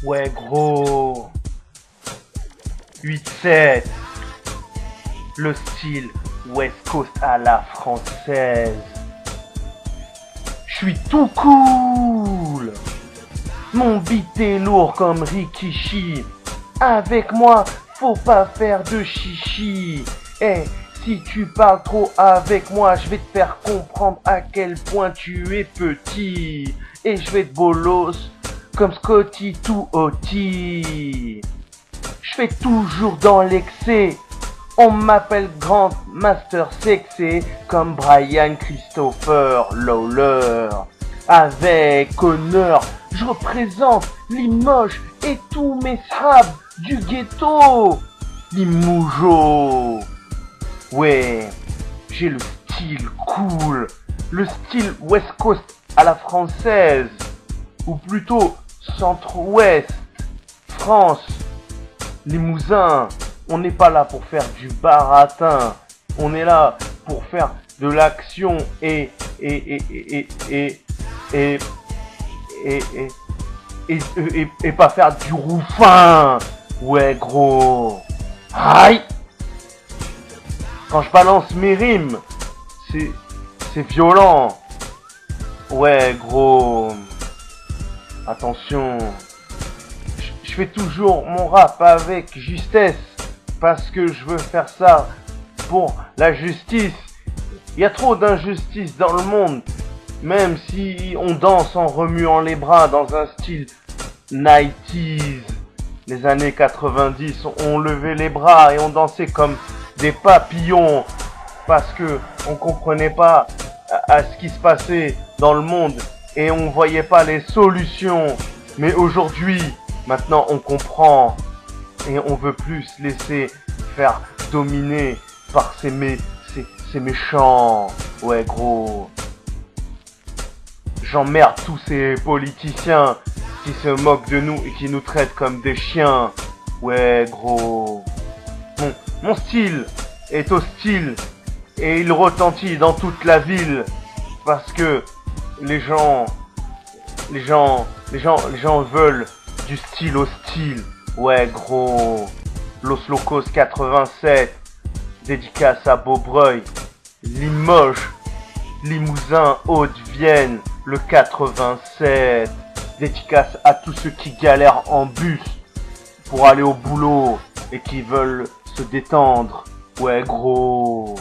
Ouais gros, 8-7, le style West Coast à la française. J'suis tout cool, mon beat est lourd comme Rikishi. Avec moi, faut pas faire de chichi. Eh, si tu parles trop avec moi, je vais te faire comprendre à quel point tu es petit. Et je vais te bolos comme Scotty tout oti. Je fais toujours dans l'excès. On m'appelle Grand Master Sexy comme Brian Christopher Lawler. Avec honneur, je représente Limoges et tous mes sables du ghetto. Limoujo. Ouais, j'ai le style cool, le style West Coast à la française, ou plutôt centre-ouest, France, Limousin. On n'est pas là pour faire du baratin, on est là pour faire de l'action et pas faire du rouffin. Ouais gros. Aïe. Quand je balance mes rimes, c'est violent. Ouais gros. Attention. Je fais toujours mon rap avec justesse parce que je veux faire ça pour la justice. Il y a trop d'injustice dans le monde. Même si on danse en remuant les bras dans un style 90s. Les années 90, on levait les bras et on dansait comme des papillons parce que on comprenait pas à ce qui se passait dans le monde et on voyait pas les solutions. Mais aujourd'hui, maintenant on comprend et on veut plus se laisser faire dominer par ces méchants. Ouais gros. J'emmerde tous ces politiciens qui se moquent de nous et qui nous traitent comme des chiens. Ouais gros. Mon style est hostile et il retentit dans toute la ville parce que les gens veulent du style hostile. Ouais gros. Los Locos 87, dédicace à Beaubreuil, Limoges, Limousin, Haute-Vienne, le 87, dédicace à tous ceux qui galèrent en bus pour aller au boulot et qui veulent se détendre. Ouais gros.